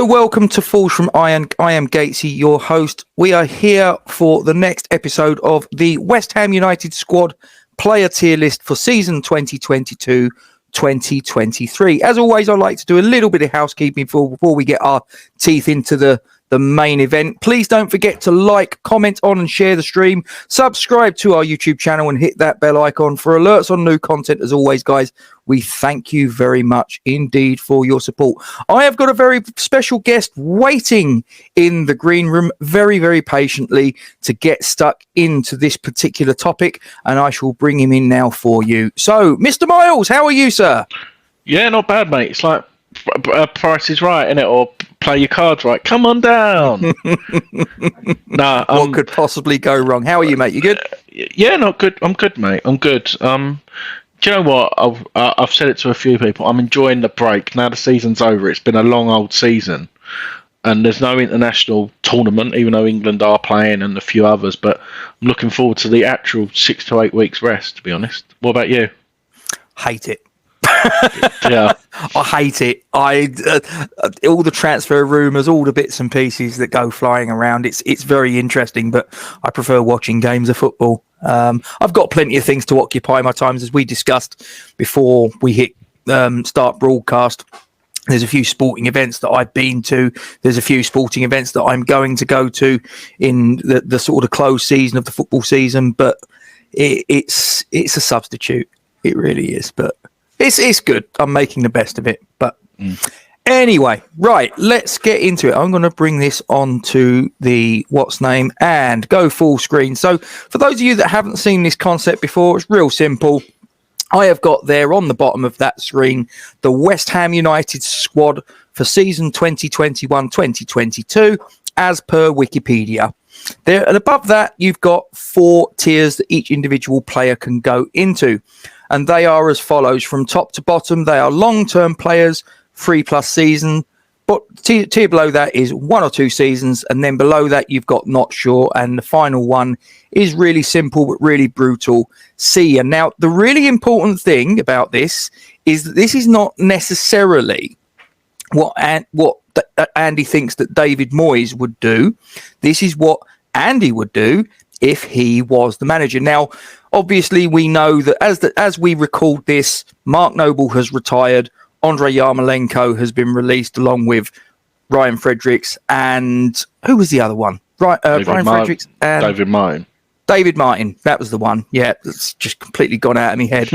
welcome to Falls from Iron. I am Gatesy, your host. We are here for the next episode of the West Ham United squad player tier list for season 2022-2023. As always, I like to do a little bit of housekeeping before we get our teeth into the main event. Please don't forget to like, comment on and share the stream. Subscribe to our YouTube channel and hit that bell icon for alerts on new content. As always, guys, we thank you very much indeed for your support. I have got a very special guest waiting in the green room very, very patiently to get stuck into this particular topic, and I shall bring him in now for you. So, Mr. Miles, how are you, sir? Yeah, not bad, mate. It's like Price is Right, innit? Or play your cards right. Come on down. What could possibly go wrong? How are you, mate? You good? Yeah, not good. I'm good, mate. I'm good. Do you know what? I've said it to a few people. I'm enjoying the break. Now the season's over. It's been a long old season. And there's no international tournament, even though England are playing and a few others. But I'm looking forward to the actual 6 to 8 weeks rest, to be honest. What about you? Hate it. Yeah, I hate it. All the transfer rumours, all the bits and pieces that go flying around. It's very interesting, but I prefer watching games of football. I've got plenty of things to occupy my times, as we discussed before we hit start broadcast. There's a few sporting events that I've been to. There's a few sporting events that I'm going to go to in the sort of closed season of the football season. But it's a substitute. It really is. But it's good. I'm making the best of it. But anyway, right, let's get into it. I'm going to bring this on to the what's name and go full screen. So for those of you that haven't seen this concept before, it's real simple. I have got there on the bottom of that screen the West Ham United squad for season 2021-2022 as per Wikipedia. There, and above that, you've got 4 tiers that each individual player can go into. And they are as follows from top to bottom. They are long-term players, 3+ season. But tier below that is 1 or 2 seasons. And then below that, you've got not sure. And the final one is really simple, but really brutal. See. And now the really important thing about this is that this is not necessarily what Andy thinks that David Moyes would do. This is what Andy would do if he was the manager. Now, obviously, we know that as we record this, Mark Noble has retired. Andre Yamalenko has been released along with Ryan Fredericks and who was the other one? Ryan Fredericks and David Martin. David Martin, that was the one. Yeah, it's just completely gone out of my head.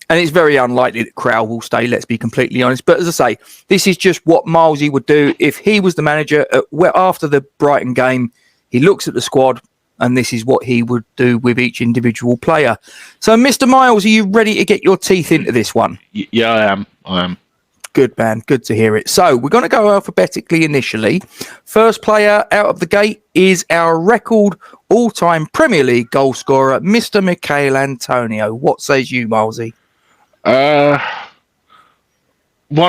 And it's very unlikely that Crowell will stay, let's be completely honest. But as I say, this is just what Milesy would do if he was the manager. After the Brighton game, he looks at the squad, and this is what he would do with each individual player. So, Mr. Miles, are you ready to get your teeth into this one? Yeah, I am. Good, man. Good to hear it. So, we're going to go alphabetically initially. First player out of the gate is our record all-time Premier League goal scorer, Mr. Mikhail Antonio. What says you, Milesy? 1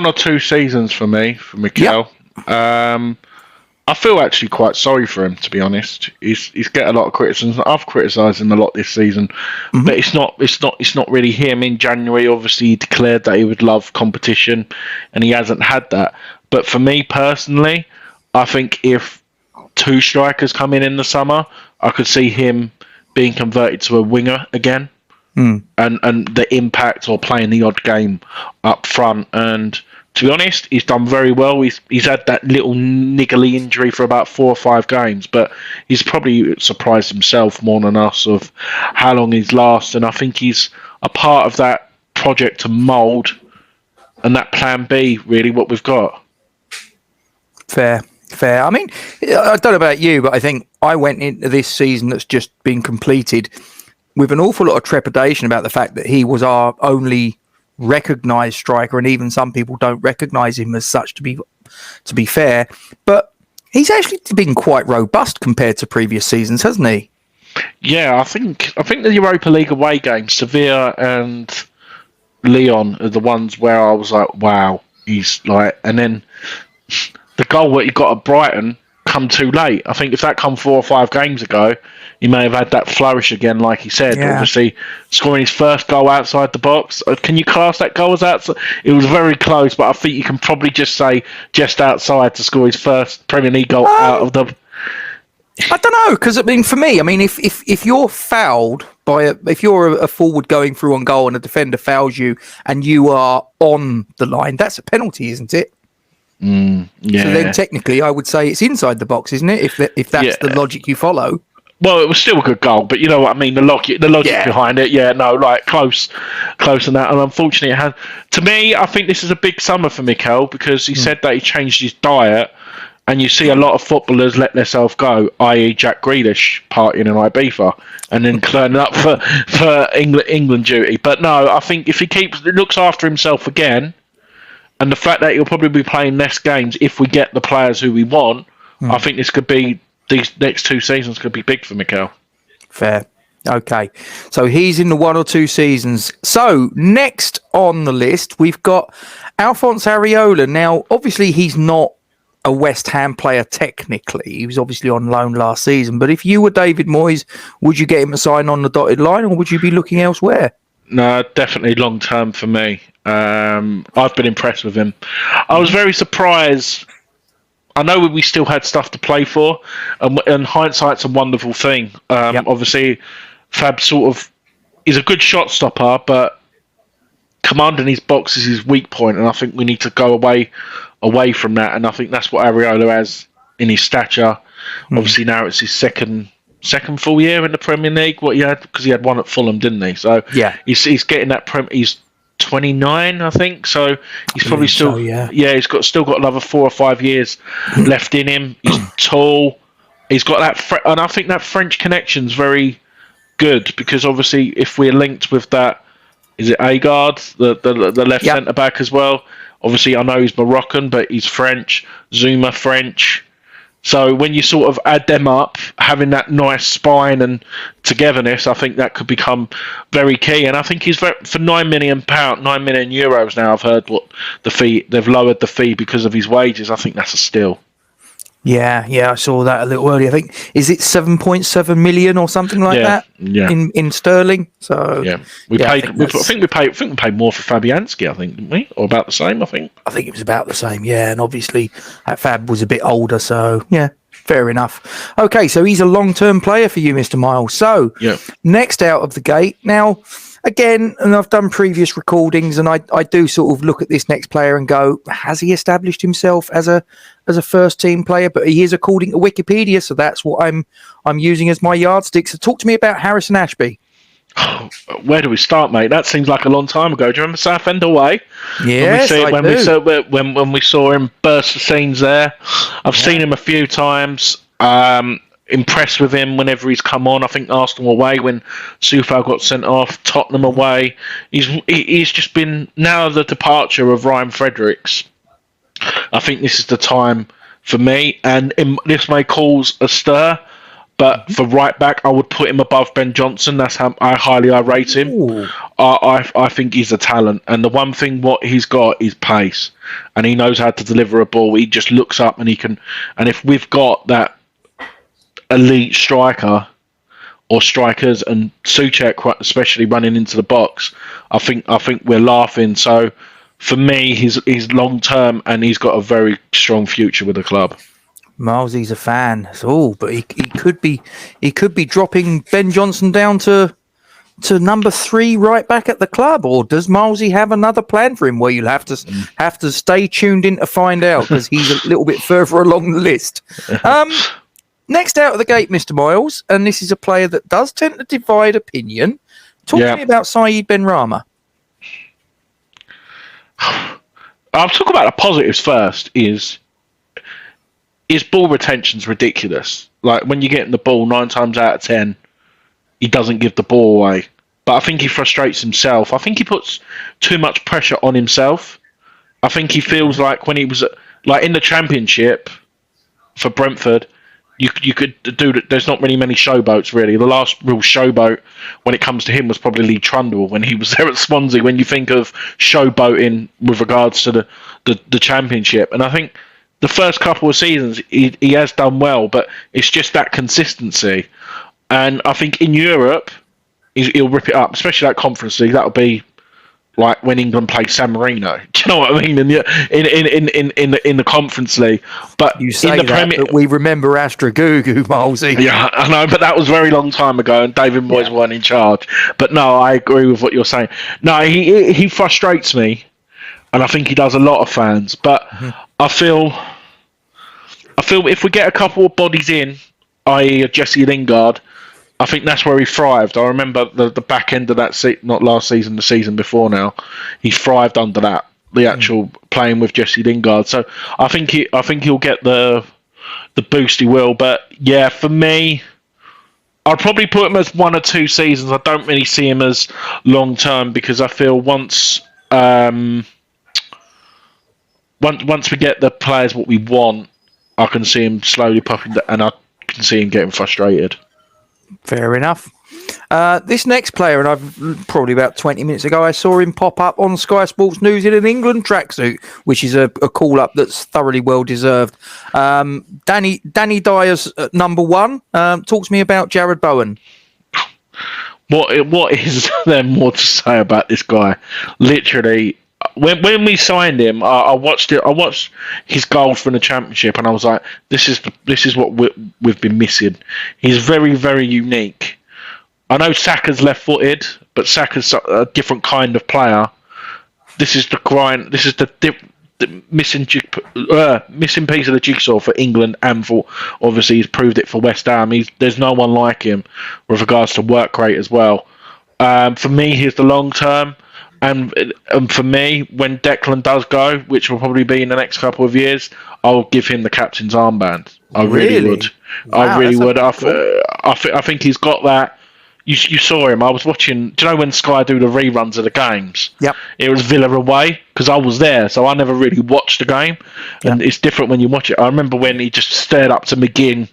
or 2 seasons for me, for Mikhail. Yep. I feel actually quite sorry for him, to be honest. He's get a lot of criticism. I've criticised him a lot this season, but it's not really him. In January, obviously, he declared that he would love competition, and he hasn't had that. But for me personally, I think if 2 strikers come in the summer, I could see him being converted to a winger again, and the impact or playing the odd game up front. And to be honest, he's done very well. He's had that little niggly injury for about 4 or 5 games, but he's probably surprised himself more than us of how long he's lasted. And I think he's a part of that project to mould and that plan B, really, what we've got. Fair. I mean, I don't know about you, but I think I went into this season that's just been completed with an awful lot of trepidation about the fact that he was our only recognised striker, and even some people don't recognise him as such, to be fair. But he's actually been quite robust compared to previous seasons, hasn't he? Yeah, I think the Europa League away games, Sevilla and Lyon, are the ones where I was like, wow, he's like. And then the goal that he got at Brighton come too late. I think if that come 4 or 5 games ago, he may have had that flourish again, like he said. Yeah. Obviously, scoring his first goal outside the box. Can you class that goal as outside? It was very close, but I think you can probably just say just outside to score his first Premier League goal out of the... I don't know, because for me, if you're fouled if you're a forward going through on goal and a defender fouls you and you are on the line, that's a penalty, isn't it? Yeah. So then technically, I would say it's inside the box, isn't it? If that's the logic you follow. Well, it was still a good goal, but you know what I mean. The logic behind it, close and that. And unfortunately, it had. To me, I think this is a big summer for Mikhail because he said that he changed his diet. And you see a lot of footballers let themselves go, i.e. Jack Grealish partying in Ibiza and then turning up for England duty. But no, I think if he looks after himself again, and the fact that he'll probably be playing less games if we get the players who we want, I think these next 2 seasons could be big for Mikhail. Fair. Okay. So he's in the 1 or 2 seasons. So next on the list, we've got Alphonse Areola. Now, obviously, he's not a West Ham player technically. He was obviously on loan last season. But if you were David Moyes, would you get him a sign on the dotted line or would you be looking elsewhere? No, definitely long term for me. I've been impressed with him. I was very surprised. I know we still had stuff to play for, and hindsight's a wonderful thing. Obviously, Fab sort of is a good shot stopper, but commanding his box is his weak point, and I think we need to go away from that. And I think that's what Areola has in his stature. Obviously, now it's his second full year in the Premier League. What he had, because he had one at Fulham, didn't he? So he's getting that. He's 29, I think. So he's probably still he's still got another 4 or 5 years left in him. He's tall. He's got that, and I think that French connection's very good because obviously if we're linked with that, is it Agard, the left centre back as well? Obviously, I know he's Moroccan, but he's French. Zuma French. So when you sort of add them up, having that nice spine and togetherness, I think that could become very key. And I think he's for €9 million, €9 million now. I've heard what the fee, they've lowered the fee because of his wages. I think that's a steal. Yeah, I saw that a little earlier. I think is it 7.7 million or something like that? Yeah. In sterling. So we paid. I think we paid more for Fabianski. I think, didn't we? Or about the same. I think it was about the same. Yeah, and obviously that Fab was a bit older. So yeah, fair enough. Okay, so he's a long-term player for you, Mr. Miles. So next out of the gate now. Again, and I've done previous recordings, and I do sort of look at this next player and go, has he established himself as a first team player? But he is according to Wikipedia, so that's what I'm using as my yardstick. So talk to me about Harrison Ashby. Where do we start, mate? That seems like a long time ago. Do you remember Southend away? Yes, when we saw him burst the scenes there. I've seen him a few times. Impressed with him whenever he's come on. I think Arsenal away when Soucek got sent off, Tottenham away. He's just been, now the departure of Ryan Fredericks, I think this is the time for me, and this may cause a stir, but for right back I would put him above Ben Johnson. That's how highly I rate him. I think he's a talent, and the one thing what he's got is pace, and he knows how to deliver a ball. He just looks up and he can, and if we've got that elite striker or strikers, and Soucek especially running into the box, I think we're laughing. So for me, he's long term, and he's got a very strong future with the club. Milesy's a fan, but he could be dropping Ben Johnson down to number 3 right back at the club, or does Milesy have another plan for him? Well, you'll have to stay tuned in to find out, because he's a little bit further along the list. Next out of the gate, Mr. Miles, and this is a player that does tend to divide opinion. Talk to me about Saeed Benrahma. I'll talk about the positives first. His ball retention's ridiculous. Like, when you get in the ball 9 times out of 10, he doesn't give the ball away. But I think he frustrates himself. I think he puts too much pressure on himself. I think he feels like when he was in the Championship for Brentford, you could do that. There's not many showboats really. The last real showboat when it comes to him was probably Lee Trundle when he was there at Swansea. When you think of showboating with regards to the Championship, and I think the first couple of seasons he has done well, but it's just that consistency. And I think in Europe he'll rip it up, especially that Conference League. That'll be like when England play San Marino. Do you know what I mean? In the Conference League, but You say in the that, Premier, but we remember Astragugu, Milesy. yeah, I know, but that was a very long time ago, and David Moyes weren't in charge. But no, I agree with what you're saying. No, he frustrates me, and I think he does a lot of fans. But I feel if we get a couple of bodies in, i.e. Jesse Lingard, I think that's where he thrived. I remember the back end of that not last season, the season before now, he thrived under that, the actual playing with Jesse Lingard. So I think he'll get the boost he will. But yeah, for me, I'd probably put him as 1 or 2 seasons. I don't really see him as long term, because I feel once we get the players what we want, I can see him slowly popping, and I can see him getting frustrated. Fair enough. This next player, and I've probably about 20 minutes ago, I saw him pop up on Sky Sports News in an England tracksuit, which is a call up that's thoroughly well deserved. Danny Dyer's number 1. Talk to me about Jared Bowen. What is there more to say about this guy? Literally, when we signed him, I watched it. I watched his goal from the Championship, and I was like, "This is what we've been missing." He's very, very unique. I know Saka's left-footed, but Saka's a different kind of player. This is the grind. This is the missing piece of the jigsaw for England, and for obviously he's proved it for West Ham. There's no one like him with regards to work rate as well. For me, he's the long term. And for me, when Declan does go, which will probably be in the next couple of years, I'll give him the captain's armband. I really would. Wow, I really would. I think he's got that. You saw him. I was watching. Do you know when Sky do the reruns of the games? Yep. It was Villa away, because I was there, so I never really watched the game. And it's different when you watch it. I remember when he just stared up to McGinn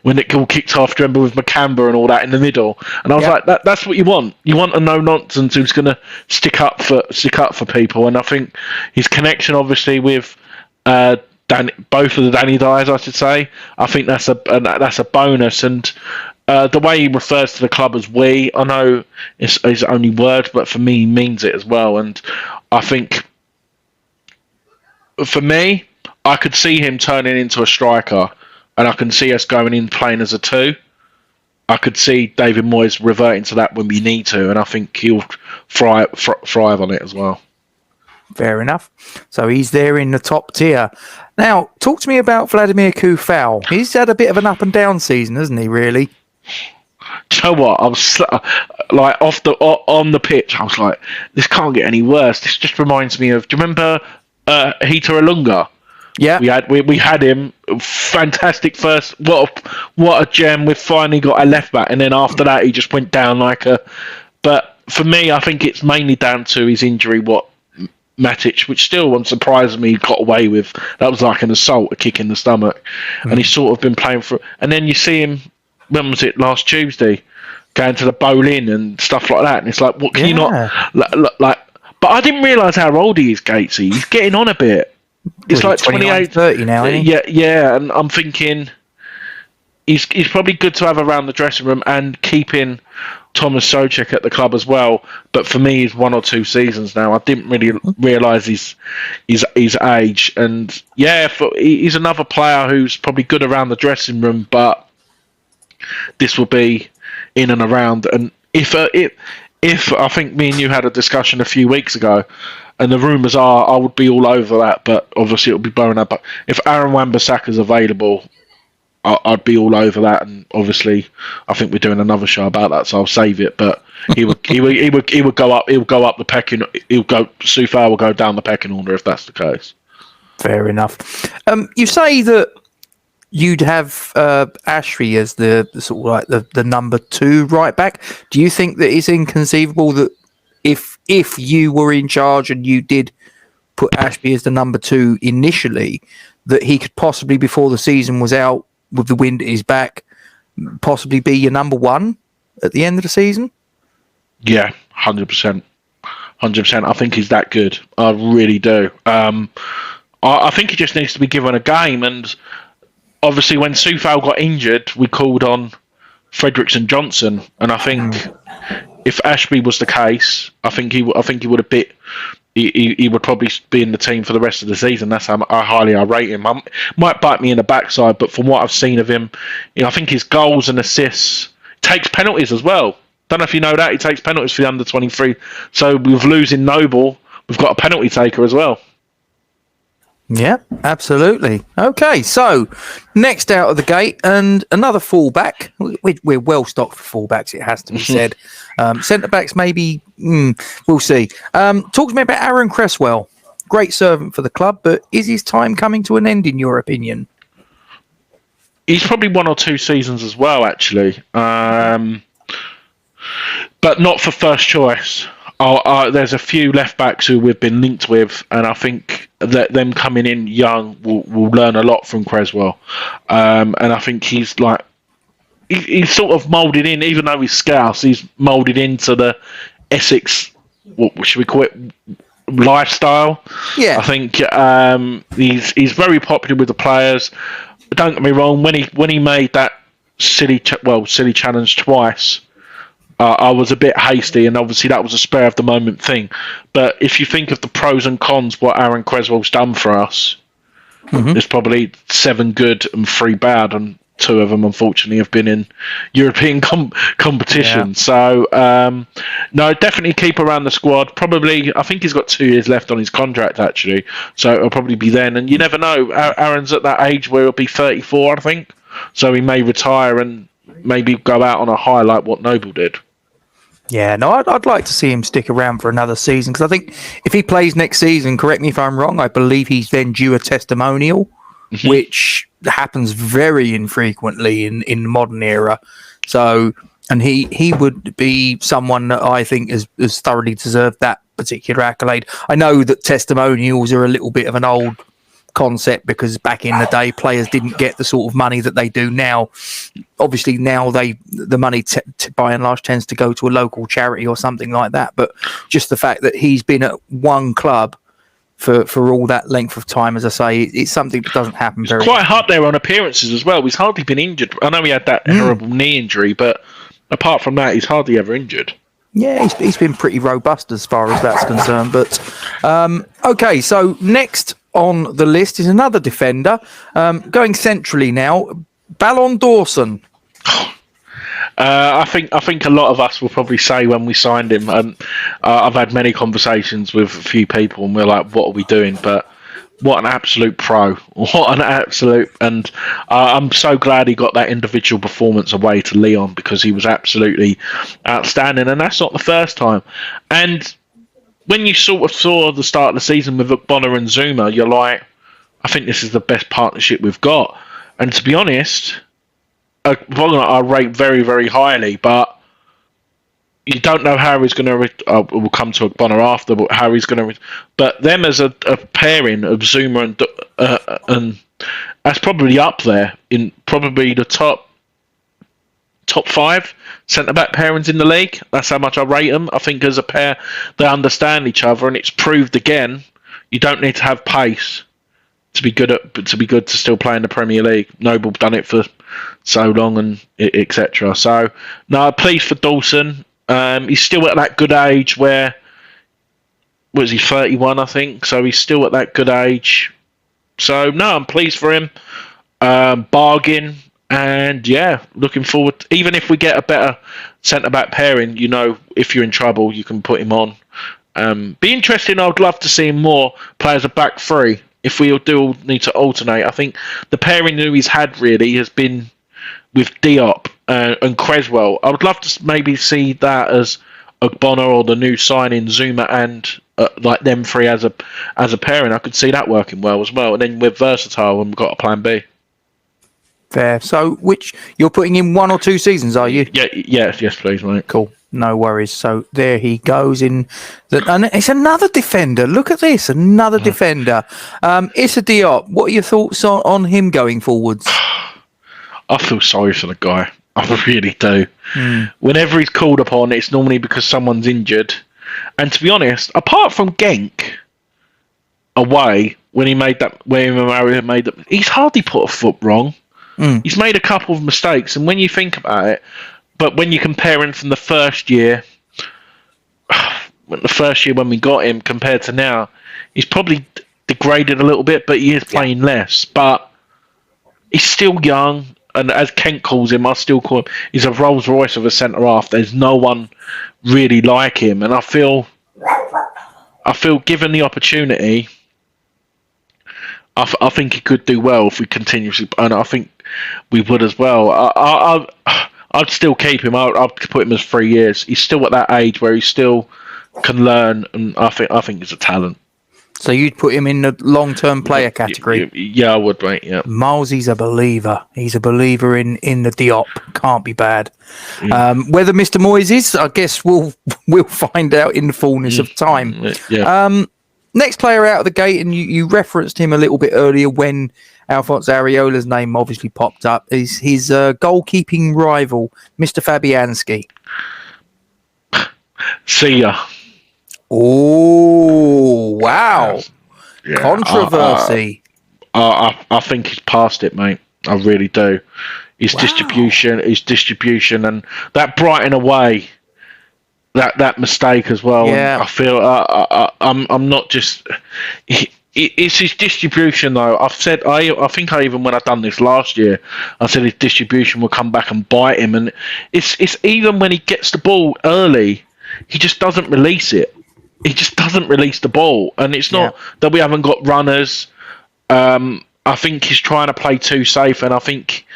when it all kicked off. Do you remember with McCamber and all that in the middle? And I was like, that's what you want. You want a no nonsense who's going to stick up for people. And I think his connection, obviously, with both of the Danny Dyers, I should say, I think that's a bonus. And the way he refers to the club as "we," I know it's only words, but for me, he means it as well. And I think, for me, I could see him turning into a striker, and I can see us going in playing as a 2. I could see David Moyes reverting to that when we need to, and I think he'll thrive on it as well. Fair enough. So he's there in the top tier. Now, talk to me about Vladimir Coufal. He's had a bit of an up and down season, hasn't he, really? Do you know what? I was like on the pitch. I was like, this can't get any worse. This just reminds me of. Do you remember Hita Alunga? Yeah, we had him. Fantastic first. What a gem. We've finally got a left back, and then after that, he just went down like a. But for me, I think it's mainly down to his injury. What Matic, which still surprised me, got away with. That was like an assault, a kick in the stomach, and he's sort of been playing for. And then you see him. When was it? Last Tuesday, going to the bowling and stuff like that, and it's like, what can you not like? But I didn't realise how old he is, Gatesy. He's getting on a bit. It's like 28, 30 now, isn't he? Yeah, and I'm thinking he's probably good to have around the dressing room, and keeping Thomas Soucek at the club as well. But for me, he's 1 or 2 seasons now. I didn't really realise his age, and he's another player who's probably good around the dressing room, but this will be in and around. And if I think me and you had a discussion a few weeks ago, and the rumours are I would be all over that, but obviously it'll be blown up. But if Aaron Wan-Bissaka's available, I'd be all over that. And obviously, I think we're doing another show about that, so I'll save it. But he would go up. He'll go up the pecking. Coufal will go down the pecking order if that's the case. Fair enough. You say that you'd have Ashby as the sort of like the number 2 right back. Do you think that it's inconceivable that if you were in charge and you did put Ashby as the number 2 initially, that he could possibly, before the season was out, with the wind at his back, possibly be your number 1 at the end of the season? Yeah, 100%. 100%. I think he's that good. I really do. I I think he just needs to be given a game. And obviously, when Soucek got injured, we called on Fredericks and Johnson. And I think if Ashby was the case, I think he would have bit. He would probably be in the team for the rest of the season. That's how highly I rate him. Might bite me in the backside, but from what I've seen of him, I think his goals and assists, takes penalties as well. Don't know if you know that, he takes penalties for the under 23. So with losing Noble, we've got a penalty taker as well. Yeah, absolutely. Okay, so next out of the gate, and another fullback. We're well stocked for fullbacks, it has to be said. Centre backs, maybe, we'll see. Talk to me about Aaron Cresswell. Great servant for the club, but is his time coming to an end, in your opinion? He's probably 1 or 2 seasons as well, actually. But not for first choice. There's a few left backs who we've been linked with, and I think that them coming in young will learn a lot from Cresswell. And I think he's sort of moulded in, even though he's Scouse, he's moulded into the Essex, what should we call it, lifestyle. Yeah, I think he's very popular with the players. Don't get me wrong, when he made that silly challenge twice. I was a bit hasty, and obviously that was a spur of the moment thing. But if you think of the pros and cons, what Aaron Cresswell's done for us, there's probably 7 good and 3 bad, and 2 of them, unfortunately, have been in European competition. Yeah. So, no, definitely keep around the squad. Probably, I think he's got 2 years left on his contract, actually. So it'll probably be then. And you never know. Aaron's at that age where he'll be 34, I think. So he may retire and maybe go out on a high like what Noble did. Yeah, no, I'd like to see him stick around for another season, because I think if he plays next season, correct me if I'm wrong, I believe he's then due a testimonial, which happens very infrequently in the modern era. So, and he would be someone that I think has thoroughly deserved that particular accolade. I know that testimonials are a little bit of an old concept, because back in the day players didn't get the sort of money that they do now. Obviously now the money by and large tends to go to a local charity or something like that, but just the fact that he's been at one club for all that length of time, as I say, it's something that doesn't happen very quite hard there on appearances as well. He's hardly been injured. I know he had that horrible knee injury, but apart from that he's hardly ever injured. Yeah, he's been pretty robust as far as that's concerned. But okay, so next on the list is another defender, going centrally now, Ballon Dawson. I think a lot of us will probably say when we signed him, I've had many conversations with a few people, and we're like, what are we doing? But what an absolute pro. What an absolute... And I'm so glad he got that individual performance away to Leon, because he was absolutely outstanding, and that's not the first time. And when you sort of saw the start of the season with Bonner and Zuma, you're like, I think this is the best partnership we've got. And to be honest, Bonner I rate very, very highly, but you don't know how he's going to... we'll come to Bonner after, but how he's going to... But them as a pairing of Zuma and that's probably up there in probably the top 5 centre-back pairings in the league. That's how much I rate them. I think as a pair, they understand each other, and it's proved again, you don't need to have pace to be good to still play in the Premier League. Noble done it for so long, and etc. So, no, pleased for Dawson. He's still at that good age where, was he 31, I think? So he's still at that good age. So, no, I'm pleased for him. Bargain. And yeah, looking forward. Even if we get a better centre-back pairing, if you're in trouble, you can put him on. Be interesting. I'd love to see more players a back 3. If we do need to alternate, I think the pairing that he's had really has been with Diop and Cresswell. I would love to maybe see that as Bonner or the new signing Zuma and like them 3 as a pairing. I could see that working well as well. And then we're versatile and we've got a plan B. Fair. So, which you're putting in 1 or 2 seasons, are you? Yes, please, mate. Cool. No worries. So there he goes and it's another defender. Look at this, another defender. Issa Diop. What are your thoughts on him going forwards? I feel sorry for the guy. I really do. Whenever he's called upon, it's normally because someone's injured. And to be honest, apart from Genk away, when Mario made that, he's hardly put a foot wrong. He's made a couple of mistakes, and when you think about it, but when you compare him from the first year when we got him compared to now, he's probably degraded a little bit, but he is playing less. But he's still young, and as Kent calls him, I still call him, he's a Rolls Royce of a centre half. There's no one really like him, and I feel given the opportunity, I think he could do well if we continuously, and I think we would as well. I'd still keep him. I'd put him as 3 years. He's still at that age where he still can learn, and I think he's a talent. So you'd put him in the long-term player category? Yeah, I would, mate. Yeah. Milesy's a believer. He's a believer in the Diop. Can't be bad. Whether Mr. Moyes is, I guess we'll find out in the fullness of time. Yeah. Next player out of the gate, and you referenced him a little bit earlier when Alphonse Areola's name obviously popped up, is his goalkeeping rival, Mr. Fabianski. See ya. Oh, wow. Yeah. Controversy. I think he's past it, mate. I really do. His distribution, and that Brighton away, that mistake as well. Yeah. I feel I'm not just. It's his distribution, though. I think even when I done this last year, I said his distribution will come back and bite him, and it's even when he gets the ball early, he just doesn't release it. He just doesn't release the ball, and it's not that we haven't got runners. I think he's trying to play too safe, and I think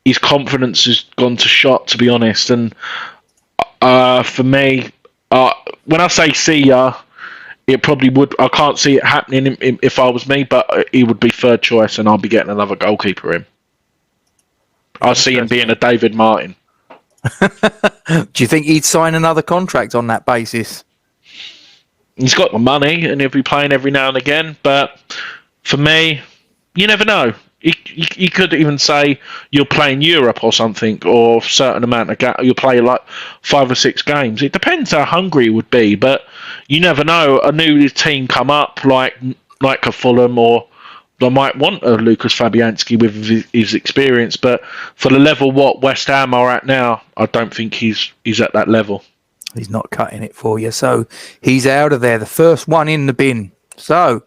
his confidence has gone to shot, to be honest. And for me, when I say see ya, it probably would. I can't see it happening if I was me, but he would be third choice, and I'll be getting another goalkeeper in. I see him being a David Martin. Do you think he'd sign another contract on that basis? He's got the money, and he'll be playing every now and again. But for me, you never know. He could even say you'll play in Europe or something, or a certain amount of you'll play like 5 or 6 games. It depends how hungry he would be, but you never know. A new team come up like a Fulham, or they might want a Lucas Fabianski with his experience. But for the level what West Ham are at now, I don't think he's at that level. He's not cutting it for you, so he's out of there. The first one in the bin. So,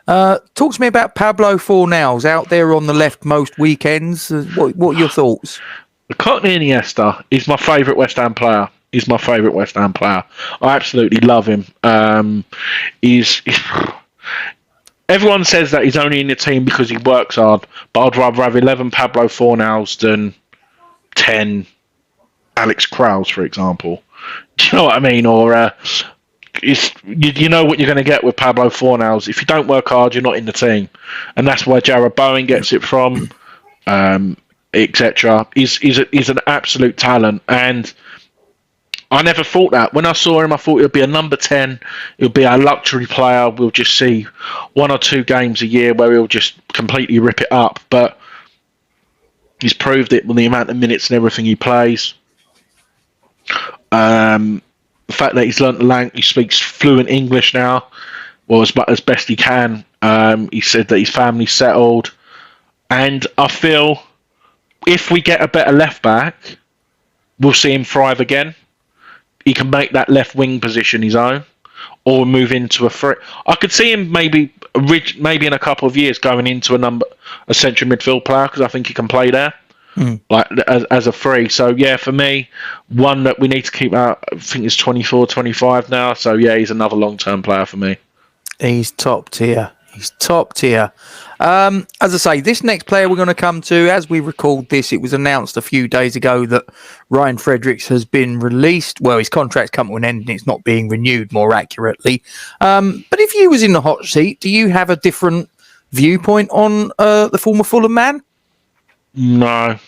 talk to me about Pablo Fornals out there on the left most weekends. What are your thoughts? Courtney Iniesta is my favourite West Ham player. I absolutely love him. Everyone says that he's only in the team because he works hard, but I'd rather have 11 Pablo Fornals than 10 Alex Krauss, for example. Do you know what I mean? Or you know what you're going to get with Pablo Fornals. If you don't work hard, you're not in the team, and that's where Jarrod Bowen gets it from, etc. He's an absolute talent, and I never thought that. When I saw him, I thought he'd be a number 10. He'll be a luxury player. We'll just see 1 or 2 games a year where he'll just completely rip it up. But he's proved it with the amount of minutes and everything he plays. The fact that he's learnt the language, he speaks fluent English now, well, as best he can. He said that his family's settled, and I feel if we get a better left back, we'll see him thrive again. He can make that left wing position his own, or move into a free. I could see him maybe in a couple of years going into a central midfield player, because I think he can play there. Like as a free. So yeah, for me, one that we need to keep out. I think he's 24, 25 now. So yeah, he's another long-term player for me. He's top tier. As I say, this next player we're going to come to, as we record this, it was announced a few days ago that Ryan Fredericks has been released. Well, his contract's come to an end and it's not being renewed, more accurately. But if you was in the hot seat, do you have a different viewpoint on the former Fulham man? No.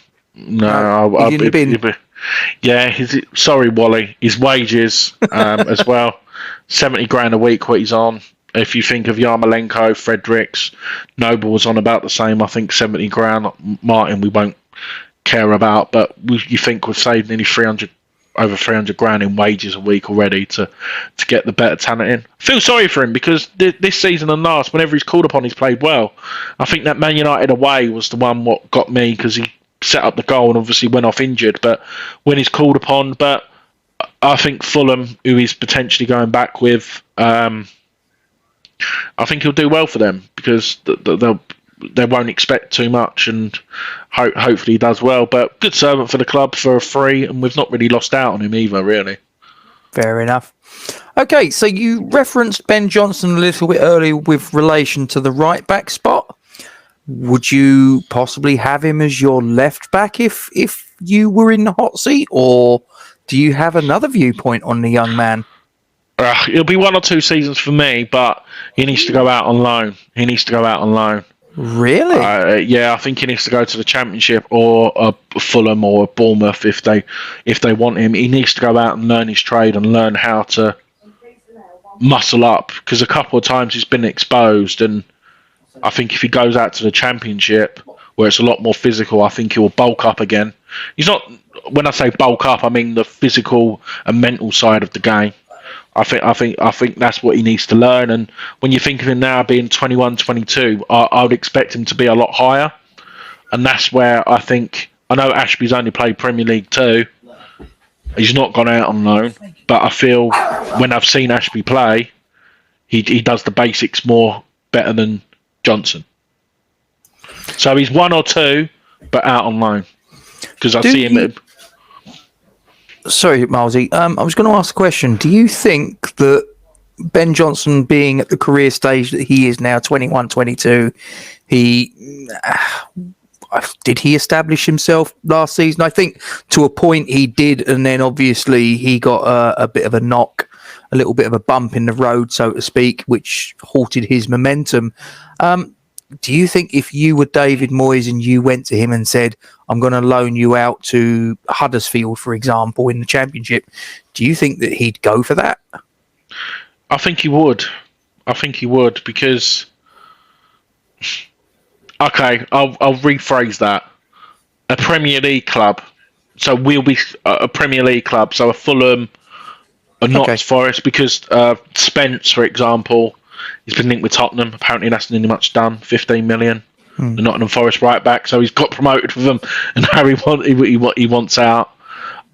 Yeah, sorry, Wally. His wages as well, 70 grand a week. What he's on. If you think of Yamalenko, Fredericks, Noble was on about the same. I think 70 grand. Martin, we won't care about, but you think we've saved nearly 300 over 300 grand in wages a week already to get the better talent in. I feel sorry for him because this season and last, whenever he's called upon, he's played well. I think that Man United away was the one what got me because he set up the goal and obviously went off injured. But when he's called upon, but I think Fulham, who he's potentially going back with, I think he'll do well for them because they won't expect too much, and hopefully he does well. But good servant for the club for a free, and we've not really lost out on him either, really. Fair enough. Okay, so you referenced Ben Johnson a little bit earlier with relation to the right back spot. Would you possibly have him as your left back if you were in the hot seat, or do you have another viewpoint on the young man? It'll be 1 or 2 seasons for me, but he needs to go out on loan. Really? Yeah, I think he needs to go to the Championship or a Fulham or a Bournemouth if they want him. He needs to go out and learn his trade and learn how to muscle up, because a couple of times he's been exposed, and I think if he goes out to the Championship where it's a lot more physical, I think he will bulk up again. He's not. When I say bulk up, I mean the physical and mental side of the game. I think that's what he needs to learn. And when you think of him now being 21, 22, I would expect him to be a lot higher. And that's where I think, I know Ashby's only played Premier League 2. He's not gone out on loan. But I feel when I've seen Ashby play, he does the basics more better than Johnson. So he's 1 or 2, but out on loan. Because I see him... Sorry, Milesy. I was going to ask a question. Do you think that Ben Johnson, being at the career stage that he is now, 21, 22, did he establish himself last season? I think to a point he did, and then obviously he got a bit of a knock, a little bit of a bump in the road, so to speak, which halted his momentum. Do you think if you were David Moyes and you went to him and said, I'm going to loan you out to Huddersfield, for example, in the Championship, do you think that he'd go for that? I think he would. Because... Okay, I'll rephrase that. A Premier League club. So we'll be a Premier League club. So a Fulham, a Notts Forest, because Spence, for example... He's been linked with Tottenham. Apparently, that's not much done. 15 million. The Nottingham Forest right back. So he's got promoted with them, and now he wants out.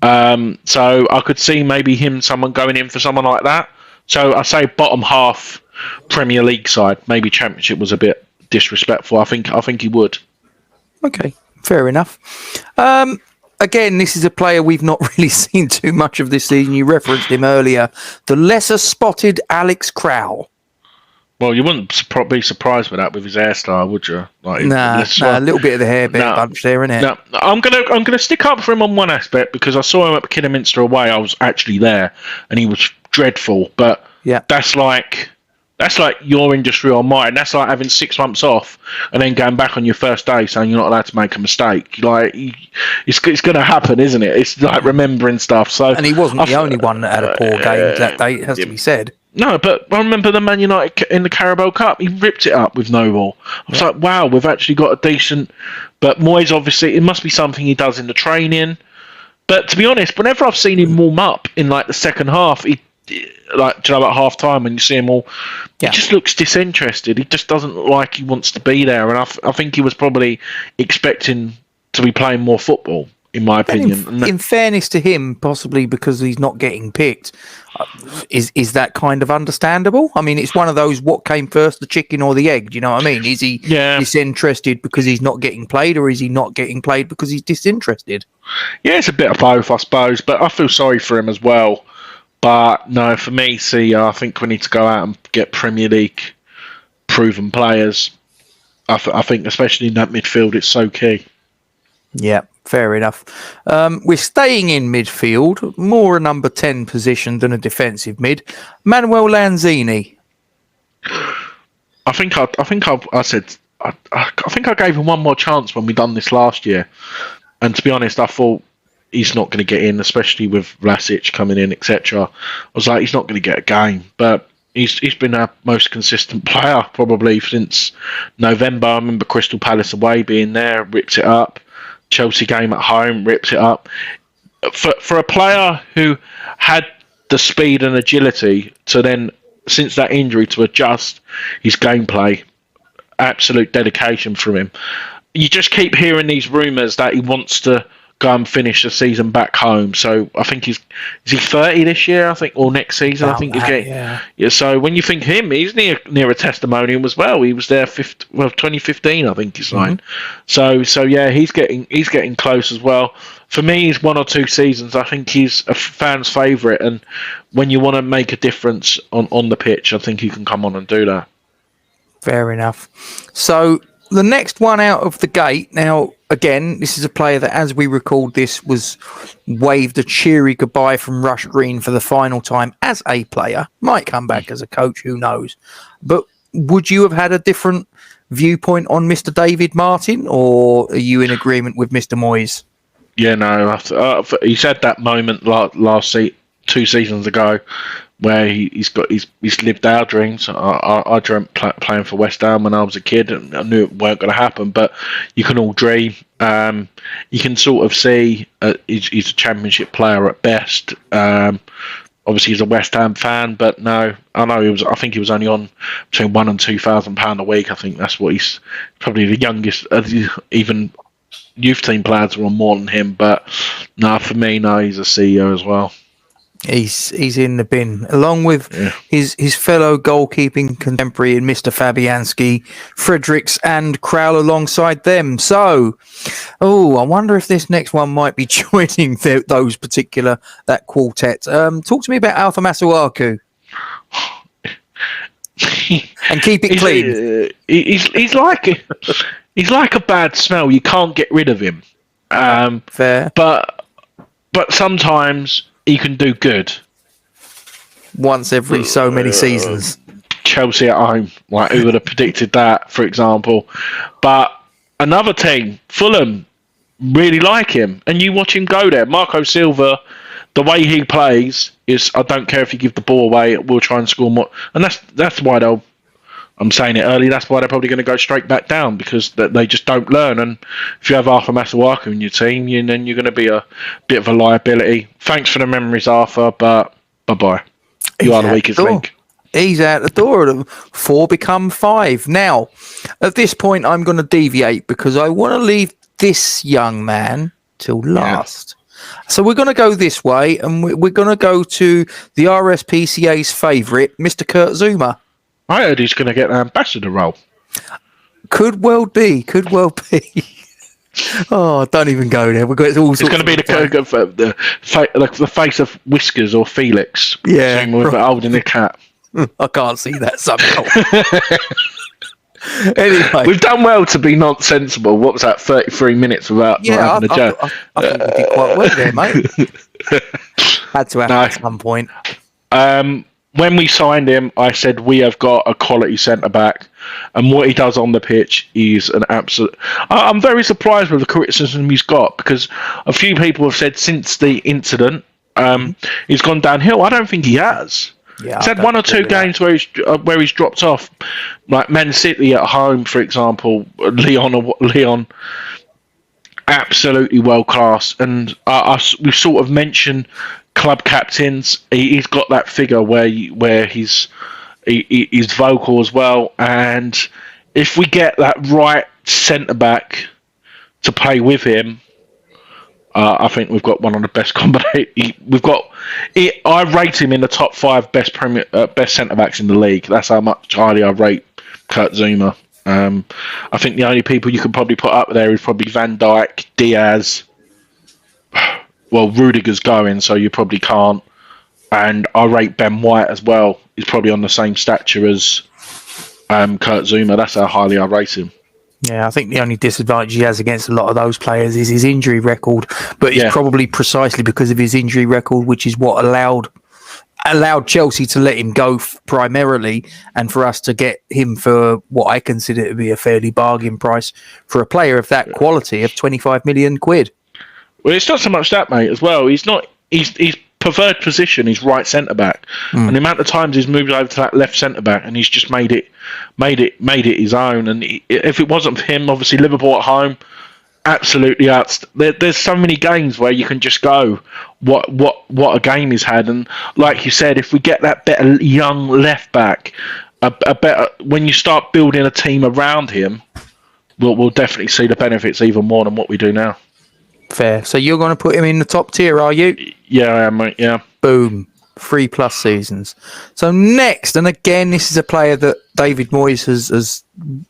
So I could see maybe someone going in for someone like that. So I say bottom half Premier League side. Maybe Championship was a bit disrespectful. I think he would. Okay, fair enough. Again, this is a player we've not really seen too much of this season. You referenced him earlier. The lesser spotted Alex Crowell. Well, you wouldn't be surprised with that with his hairstyle, would you? Like, nah, a little bit of the hair bunch there, isn't it? No, I'm gonna stick up for him on one aspect because I saw him at Kidderminster away. I was actually there, and he was dreadful. But yeah, that's like your industry or mine. That's like having 6 months off and then going back on your first day saying you're not allowed to make a mistake. Like, it's going to happen, isn't it? It's like remembering stuff. So, and he wasn't the only one that had a poor game that day. It has to be said. No, but I remember the Man United in the Carabao Cup. He ripped it up with no ball. I was like, wow, we've actually got a decent... But Moyes, obviously, it must be something he does in the training. But to be honest, whenever I've seen him warm up in like the second half, at half time when you see him all, he just looks disinterested. He just doesn't look like he wants to be there. And I think he was probably expecting to be playing more football, in my opinion. In fairness to him, possibly because he's not getting picked, is that kind of understandable? I mean, it's one of those, what came first, the chicken or the egg? Do you know what I mean? Is he disinterested because he's not getting played, or is he not getting played because he's disinterested? Yeah, it's a bit of both, I suppose. But I feel sorry for him as well. But no, for me, I think we need to go out and get Premier League proven players. I think, especially in that midfield, it's so key. Yeah, fair enough. We're staying in midfield, more a number 10 position than a defensive mid. Manuel Lanzini. I think I gave him one more chance when we done this last year, and to be honest, I thought he's not going to get in, especially with Vlasic coming in, etc. I was like, he's not going to get a game, but he's been our most consistent player probably since November. I remember Crystal Palace away being there, ripped it up. Chelsea game at home, rips it up. for a player who had the speed and agility to then, since that injury, to adjust his gameplay, absolute dedication from him. You just keep hearing these rumours that he wants to go and finish the season back home. So I think is he 30 this year? I think, or next season? About I think that, he's getting. Yeah. So when you think him, he's near a testimonial as well. He was there 2015, I think he signed. So yeah, he's getting close as well. For me, he's 1 or 2 seasons. I think he's a fan's favourite, and when you want to make a difference on the pitch, I think he can come on and do that. Fair enough. So the next one out of the gate, now, again, this is a player that, as we record this, was waved a cheery goodbye from Rush Green for the final time as a player. Might come back as a coach, who knows. But would you have had a different viewpoint on Mr. David Martin, or are you in agreement with Mr. Moyes? Yeah, no. He's had that moment last 2 seasons ago where he's lived our dreams. I dreamt playing for West Ham when I was a kid, and I knew it weren't going to happen. But you can all dream. You can sort of see he's a Championship player at best. Obviously, he's a West Ham fan, but no, I know I think he was only on between £1,000 and £2,000 a week. I think that's what he's probably the youngest. Even youth team players are on more than him. But no, for me, no, he's a CEO as well. He's in the bin, along with his fellow goalkeeping contemporary in Mr. Fabianski, Fredericks and Crowell alongside them. So, I wonder if this next one might be joining that quartet. Talk to me about Alphonse Areola. And keep it clean. He's like a bad smell. You can't get rid of him. Fair. But sometimes he can do good. Once every so many seasons. Chelsea at home. Like, who would have predicted that, for example? But another team, Fulham, really like him. And you watch him go there. Marco Silva, the way he plays is, I don't care if you give the ball away, we'll try and score more. And that's why I'm saying it early, that's why they're probably going to go straight back down, because they just don't learn. And if you have Arthur Masuaku in your team, then you're going to be a bit of a liability. Thanks for the memories, Arthur, but bye-bye. You are the weakest link. He's out the door. 4 become 5. Now, at this point, I'm going to deviate because I want to leave this young man till last. So we're going to go this way, and we're going to go to the RSPCA's favourite, Mr. Kurt Zouma. I heard he's going to get an ambassador role. Could well be. Oh, don't even go there. We've got all sorts. It's going to be the face of Whiskers or Felix. Yeah, with holding the cat. I can't see that somehow. Anyway, we've done well to be not sensible. What was that? 33 minutes without having a joke. I think we did quite well there, mate. Had to happen at some point. When we signed him, I said we have got a quality centre-back, and what he does on the pitch is an absolute... I'm very surprised with the criticism he's got, because a few people have said since the incident, he's gone downhill. I don't think he has. Yeah, he's had 1 or 2 games where he's dropped off, like Man City at home, for example. Leon, absolutely world class, and we sort of mentioned club captains. He's got that figure where he's vocal as well, and if we get that right centre back to play with him, I think we've got one of the best combinations. I rate him in the top 5 best centre backs in the league. That's how much highly I rate Kurt Zouma. I think the only people you could probably put up there is probably Van Dijk, Diaz. Well, Rudiger's going, so you probably can't. And I rate Ben White as well. He's probably on the same stature as Kurt Zouma. That's how highly I rate him. Yeah, I think the only disadvantage he has against a lot of those players is his injury record. But it's probably precisely because of his injury record, which is what allowed Chelsea to let him go primarily, and for us to get him for what I consider to be a fairly bargain price for a player of that quality of £25 million. Well, it's not so much that, mate, as well. He's preferred position is right centre back, and the amount of times he's moved over to that left centre back, and he's just made it his own. And if it wasn't for him, obviously Liverpool at home, absolutely there's so many games where you can just go what a game he's had, and like you said, if we get that better young left back, a better, when you start building a team around him, we'll definitely see the benefits even more than what we do now. Fair. So you're going to put him in the top tier, are you? Yeah, I am, mate. Yeah. Boom. 3+ seasons. So next, and again, this is a player that David Moyes has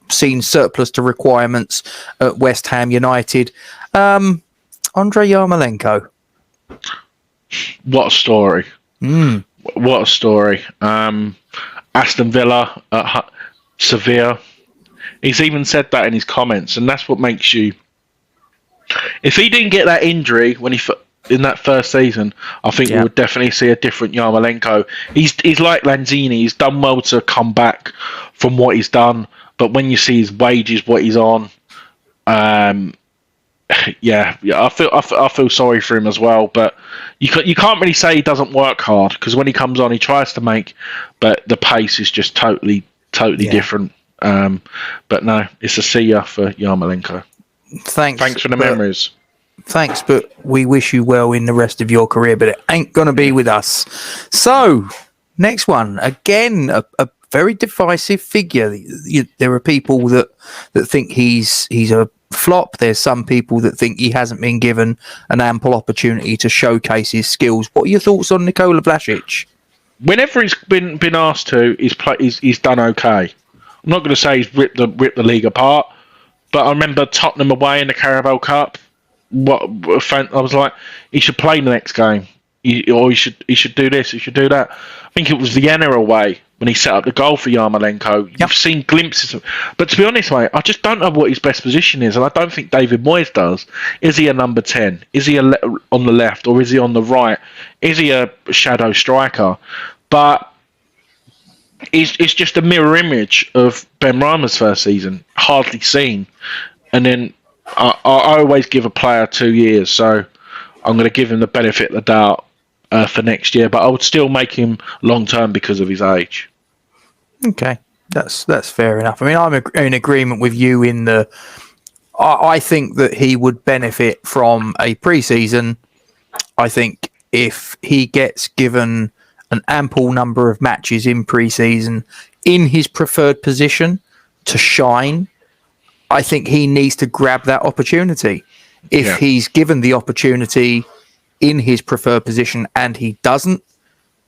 seen surplus to requirements at West Ham United. Andrei Yamalenko. What a story. What a story. Aston Villa, Sevilla. He's even said that in his comments, and that's what makes you... If he didn't get that injury when in that first season, I think we would definitely see a different Yamalenko. He's like Lanzini. He's done well to come back from what he's done, but when you see his wages, what he's on, I feel sorry for him as well. But you can't really say he doesn't work hard, because when he comes on, he tries to make, but the pace is just totally different. But no, it's a see ya for Yamalenko. Thanks for the memories. Thanks, but we wish you well in the rest of your career, but it ain't going to be with us. So, next one. Again, a very divisive figure. There are people that think he's a flop. There's some people that think he hasn't been given an ample opportunity to showcase his skills. What are your thoughts on Nikola Vlasic? Whenever he's been asked to, he's done okay. I'm not going to say he's ripped the league apart, but I remember Tottenham away in the Carabao Cup. I was like, he should play the next game, he should do this, he should do that. I think it was Vienna away when he set up the goal for Yamalenko. Yep. You've seen glimpses of, but to be honest, mate, I just don't know what his best position is, and I don't think David Moyes does. Is he a number 10? Is he on the left, or is he on the right? Is he a shadow striker? But it's just a mirror image of Ben Rama's first season, hardly seen. And then I always give a player 2 years, so I'm going to give him the benefit of the doubt for next year. But I would still make him long term because of his age. Okay, that's fair enough. I mean, I'm in agreement with you in the. I think that he would benefit from a pre-season. I think if he gets given an ample number of matches in pre-season in his preferred position to shine, I think he needs to grab that opportunity. If he's given the opportunity in his preferred position and he doesn't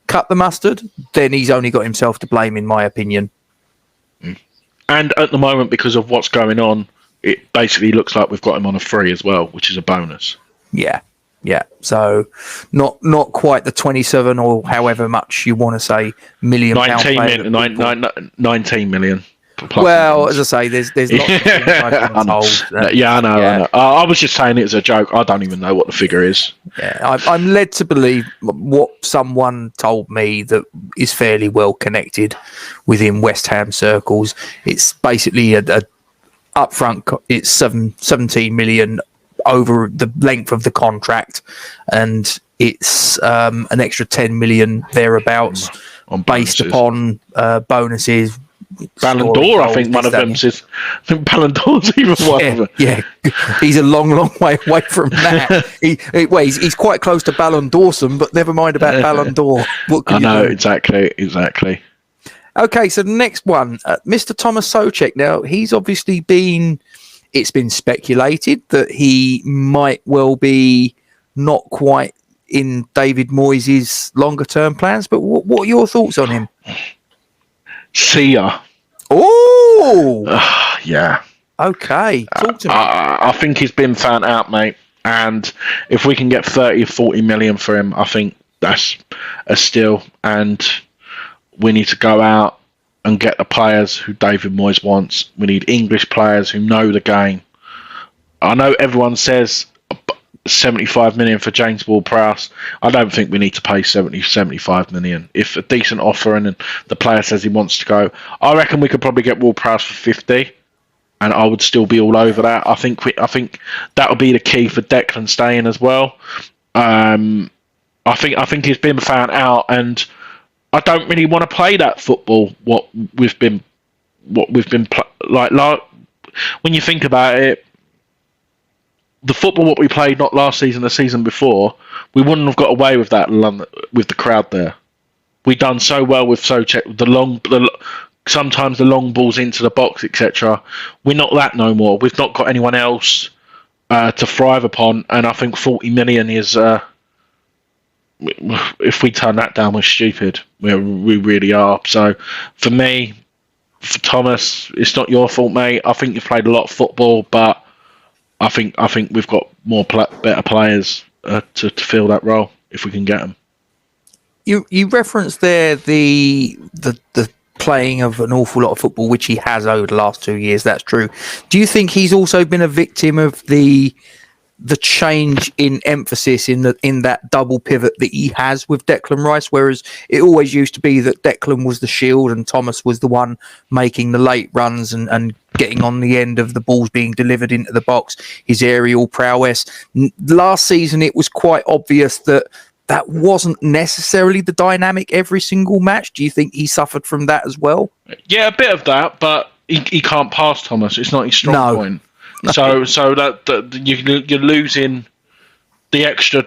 cut the mustard, then he's only got himself to blame, in my opinion. And at the moment, because of what's going on, it basically looks like we've got him on a free as well, which is a bonus. Yeah. So not quite the 27 or however much you want to say million. 19 million. Well, as I say, there's lots of things I've been told. I know. I was just saying it as a joke. I don't even know what the figure is. Yeah, I'm led to believe what someone told me that is fairly well connected within West Ham circles. It's basically a upfront. It's 17 million over the length of the contract, and it's an extra 10 million thereabouts based upon bonuses. Ballon d'Or, I think one of them says. I think Ballon d'Or's even one of them. Yeah, he's a long way away from that. He's quite close to Ballon d'Orsome, but never mind about Ballon d'Or. What can you do? Exactly. Okay, so the next one, Mr. Thomas Soucek. Now, he's obviously it's been speculated that he might well be not quite in David Moyes' longer term plans, but what are your thoughts on him? See ya. Oh, yeah. Okay, talk to me. I think he's been found out, mate. And if we can get 30 or 40 million for him, I think that's a steal. And we need to go out and get the players who David Moyes wants. We need English players who know the game. I know everyone says 75 million for James Ward-Prowse. I don't think we need to pay 75 million. If a decent offer and the player says he wants to go, I reckon we could probably get Ward-Prowse for 50, and I would still be all over that. I think that would be the key for Declan staying as well. I think he's been found out, and I don't really want to play that football. What we've been like when you think about it. the football what we played not last season, the season before, we wouldn't have got away with that with the crowd there. We done so well with Soucek, sometimes the long balls into the box, etc. We're not that no more. We've not got anyone else to thrive upon, and I think 40 million is. If we turn that down, we're stupid. We really are. So, for me, for Thomas, it's not your fault, mate. I think you've played a lot of football, but I think we've got better players to fill that role if we can get them. You referenced there the playing of an awful lot of football, which he has over the last 2 years. That's true. Do you think he's also been a victim of the change in emphasis in that double pivot that he has with Declan Rice, whereas it always used to be that Declan was the shield and Thomas was the one making the late runs and getting on the end of the balls being delivered into the box, his aerial prowess. Last season, it was quite obvious that wasn't necessarily the dynamic every single match. Do you think he suffered from that as well? Yeah, a bit of that, but he can't pass, Thomas. It's not his strong point. So that you're losing the extra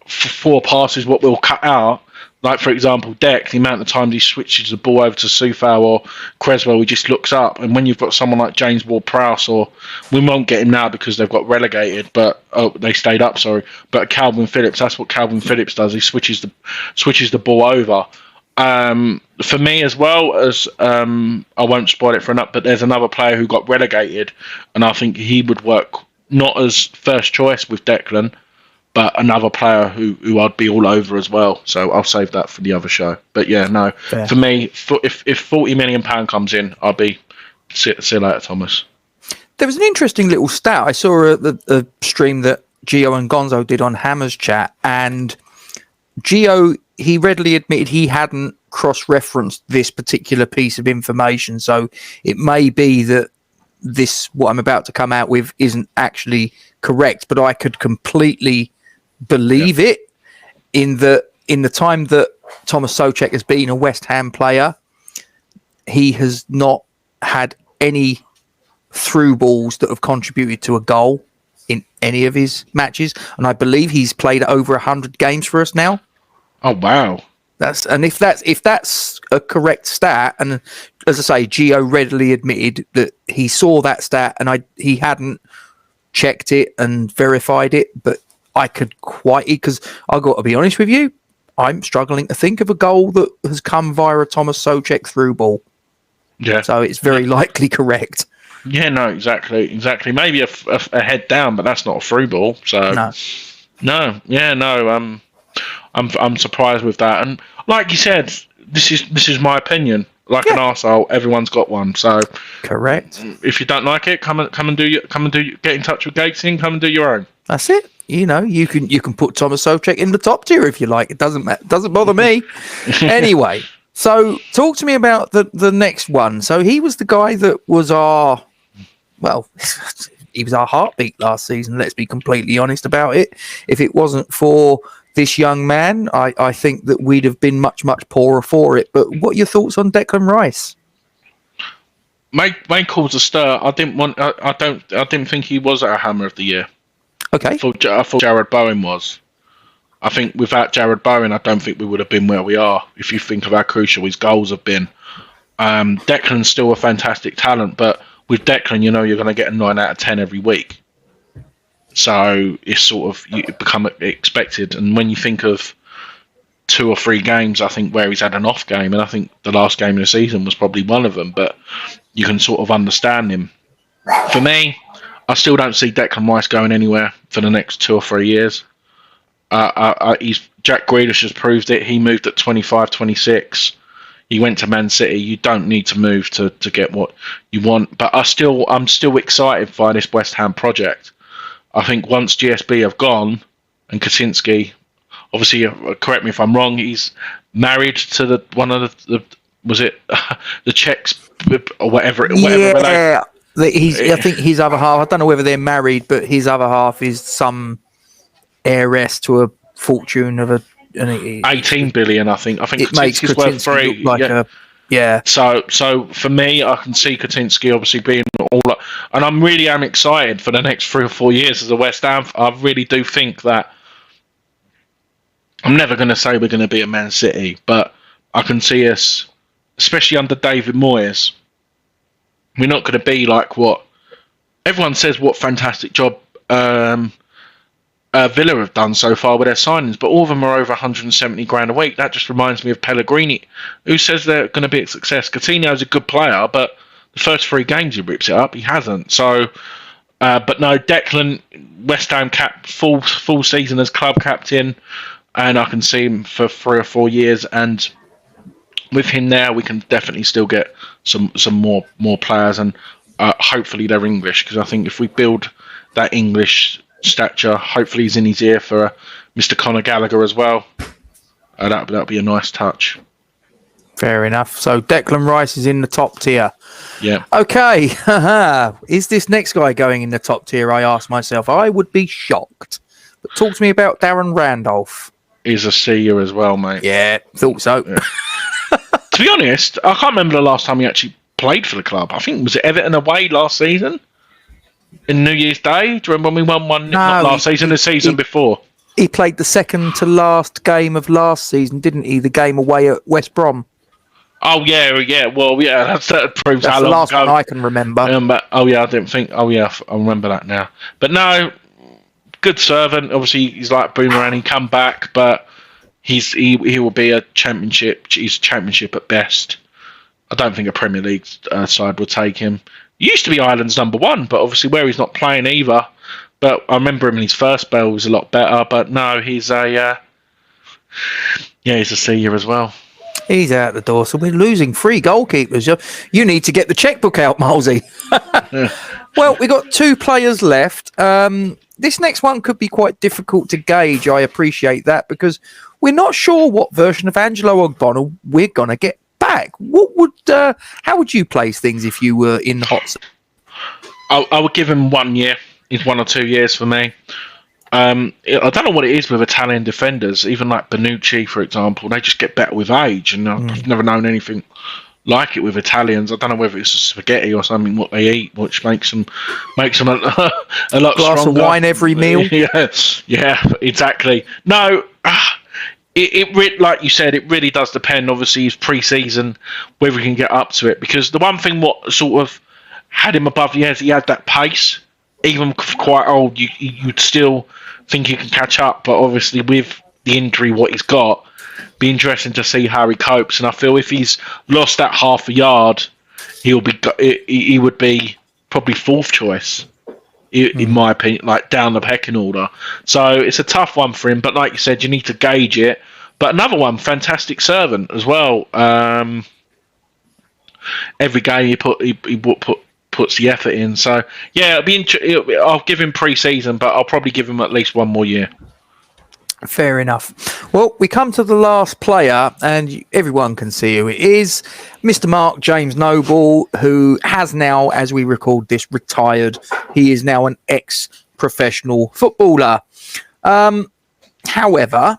4 passes what we'll cut out. Like, for example, the amount of times he switches the ball over to Soucek or Cresswell, he just looks up. And when you've got someone like James Ward-Prowse, or we won't get him now because they've got relegated, but they stayed up, sorry. But Calvin Phillips, that's what Calvin Phillips does. He switches the ball over. For me as well, as I won't spoil it for enough, but there's another player who got relegated, and I think he would work not as first choice with Declan, but another player who I'd be all over as well. So I'll save that for the other show. But yeah, no, fair. For me, if £40 million comes in, I'll be see you later, Thomas. There was an interesting little stat. I saw a stream that Gio and Gonzo did on Hammers Chat, and Gio, he readily admitted he hadn't cross-referenced this particular piece of information. So it may be that what I'm about to come out with isn't actually correct, but I could completely believe it in the time that Thomas Soucek has been a West Ham player, he has not had any through balls that have contributed to a goal in any of his matches, and I believe he's played over 100 games for us now. Oh wow. If that's a correct stat, and as I say, Gio readily admitted that he saw that stat and he hadn't checked it and verified it, but I could because I've got to be honest with you, I'm struggling to think of a goal that has come via a Thomas Soucek through ball. Yeah. So it's very likely correct. Yeah, no, exactly. Maybe a head down, but that's not a through ball. So no. I'm surprised with that, and like you said, this is my opinion. Like an arsehole, everyone's got one. So correct. If you don't like it, get in touch with Gatesing. Come and do your own. That's it. You know, you can put Thomas Soucek in the top tier if you like. It doesn't bother me. Anyway, so talk to me about the next one. So he was the guy that was he was our heartbeat last season. Let's be completely honest about it. If it wasn't for this young man, I think that we'd have been much, much poorer for it. But what are your thoughts on Declan Rice? Main cause a stir. I didn't think he was our Hammer of the Year. Okay. I thought Jared Bowen was. I think without Jared Bowen, I don't think we would have been where we are. If you think of how crucial his goals have been. Declan's still a fantastic talent, but with Declan, you know you're going to get a 9 out of 10 every week. So it's sort of you become expected. And when you think of 2 or 3 games, I think where he's had an off game, and I think the last game of the season was probably one of them, but you can sort of understand him. For me, I still don't see Declan Rice going anywhere for the next 2 or 3 years. Jack Grealish has proved it. He moved at 25, 26. He went to Man City. You don't need to move to get what you want. But I'm still excited by this West Ham project. I think once GSB have gone and Kaczynski, obviously, correct me if I'm wrong, he's married to one of the was it the Czechs or whatever? Yeah, I think his other half. I don't know whether they're married, but his other half is some heiress to a fortune of 18 billion. I think it makes Kaczynski's worth 3. Look like So for me, I can see Kaczynski obviously being all. and I'm really am excited for the next 3 or 4 years as a West Ham. I really do think that I'm never going to say we're going to be a Man City, but I can see us, especially under David Moyes, we're not going to be like what everyone says. What fantastic job Villa have done so far with their signings, but all of them are over 170 grand a week. That just reminds me of Pellegrini, who says they're going to be a success. Coutinho's a good player, but the first 3 games he rips it up. He hasn't. So, but no, Declan, West Ham full season as club captain, and I can see him for 3 or 4 years. And with him there, we can definitely still get some more players, and hopefully they're English, because I think if we build that English stature, hopefully he's in his ear for Mr. Conor Gallagher as well. That'll be a nice touch. Fair enough. So Declan Rice is in the top tier. Yeah. Okay. Is this next guy going in the top tier? I ask myself. I would be shocked. But talk to me about Darren Randolph. He's a seer as well, mate. Yeah, thought so. Yeah. To be honest, I can't remember the last time he actually played for the club. I think, was it Everton away last season? In New Year's Day? Do you remember when we won one? Not last season, the season before. He played the second to last game of last season, didn't he? The game away at West Brom. Oh, yeah. Well, yeah, that proves That's how the long last ago. one I can remember. I didn't think. Oh, yeah, I remember that now. But no, good servant. Obviously, he's like Boomerang. He come back, but he will be a championship. He's championship at best. I don't think a Premier League side would take him. He used to be Ireland's number 1, but obviously where he's not playing either. But I remember him in his first spell was a lot better. But no, he's a senior as well. He's out the door, so we're losing 3 goalkeepers. You need to get the checkbook out, Milesy. Yeah. Well, we've got 2 players left. This next one could be quite difficult to gauge. I appreciate that, because we're not sure what version of Angelo Ogbonna we're going to get back. How would you place things if you were in the hot seat? I would give him 1 year. He's 1 or 2 years for me. I don't know what it is with Italian defenders, even like Bonucci, for example. They just get better with age, and I've never known anything like it with Italians. I don't know whether it's spaghetti or something what they eat, which makes them a lot glass stronger. Of wine every meal. Yeah, exactly. No. It like you said, it really does depend. Obviously, it's pre-season whether we can get up to it. Because the one thing what sort of had him above the edge, he had that pace. Even quite old, you'd still think he can catch up. But obviously, with the injury, what he's got, be interesting to see how he copes. And I feel if he's lost that half a yard, he would be probably 4th choice. In my opinion, like down the pecking order. So it's a tough one for him, but like you said, you need to gauge it. But another one, fantastic servant as well. Every game he puts the effort in. So yeah, I'll give him pre-season, but I'll probably give him at least 1 more year. Fair enough. Well, we come to the last player, and everyone can see who it is. Mr. Mark James Noble, who has now, as we record this, retired. He is now an ex-professional footballer. However,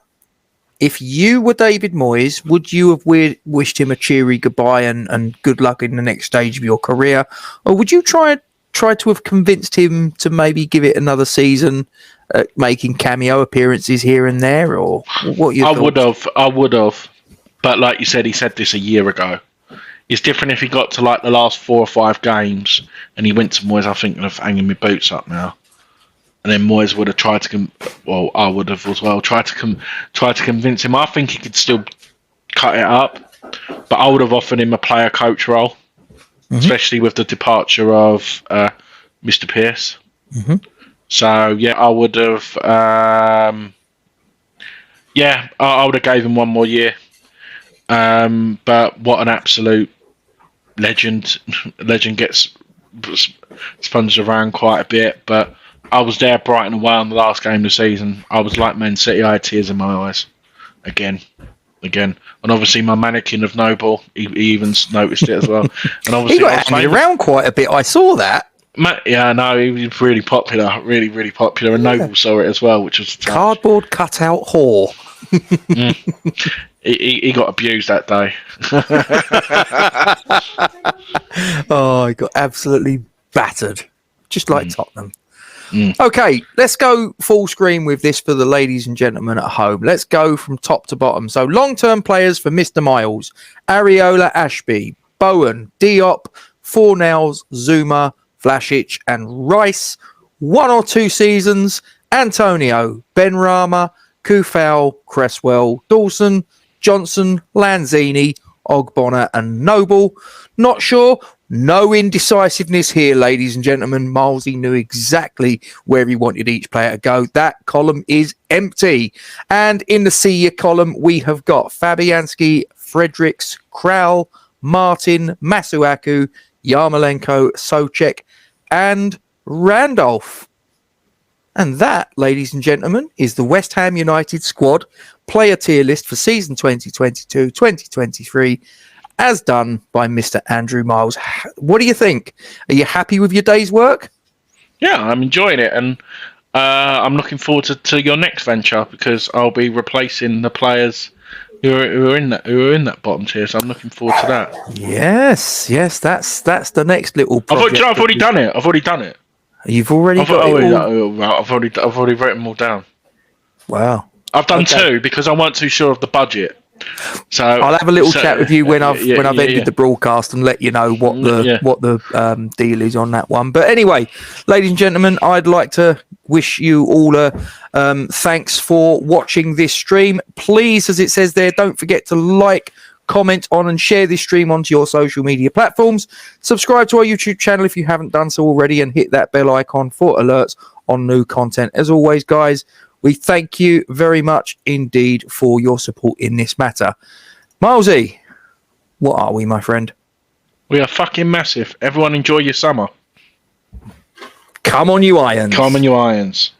if you were David Moyes, would you have wished him a cheery goodbye and good luck in the next stage of your career? Or would you try to have convinced him to maybe give it another season, making cameo appearances here and there, or what you thought? I would have, but like you said, he said this a year ago. It's different if he got to like the last 4 or 5 games and he went to Moyes. I think of hanging my boots up now, and then Moyes would have tried to. I would have as well tried to convince him. I think he could still cut it up, but I would have offered him a player coach role, especially with the departure of Mr. Pearce. So yeah, I would have. I would have gave him 1 more year. But what an absolute legend! Legend gets sponged around quite a bit. But I was there bright and away on the last game of the season. I was like Man City. I had tears in my eyes again. And obviously my mannequin of Noble, he even noticed it as well. And obviously he got handed around quite a bit. I saw that. Yeah, no, he was really popular, really popular, and Noble saw it as well, which was tough. Cardboard cutout whore. He got abused that day. Oh, he got absolutely battered. just like Tottenham. Okay, let's go full screen with this for the ladies and gentlemen at home. Let's go from top to bottom. So long-term players for Mr. Miles: Areola, Ashby, Bowen, Diop, Fornells, Zuma, Vlasic and Rice. 1 or 2 seasons: Antonio, Benrahma, Kufau, Cresswell, Dawson, Johnson, Lanzini, Ogbonna and Noble. Not sure. No indecisiveness here, ladies and gentlemen. Milesy knew exactly where he wanted each player to go. That column is empty. And in the senior column, we have got Fabianski, Fredericks, Kral, Martin, Masuaku, Yamalenko, Soucek, and Randolph. And that, ladies and gentlemen, is the West Ham United squad player tier list for season 2022-2023, as done by Mr. Andrew Miles. What do you think? Are you happy with your day's work? Yeah, I'm enjoying it, and I'm looking forward to your next venture, because I'll be replacing the players who are in that bottom tier. So I'm looking forward to that. Yes, that's the next little project. I've already done it. You've already got it all? I've already written them all down. Wow. I've done 2 because I weren't too sure of the budget. So I'll have a little chat with you when I've ended the broadcast and let you know what the deal is on that one. But anyway, ladies and gentlemen, I'd like to wish you all a thanks for watching this stream. Please, as it says there, don't forget to like, comment on and share this stream onto your social media platforms. Subscribe to our YouTube channel if you haven't done so already, and hit that bell icon for alerts on new content. As always, guys, we thank you very much indeed for your support in this matter. Milesy, what are we, my friend? We are fucking massive. Everyone enjoy your summer. Come on, you Irons. Come on, you Irons.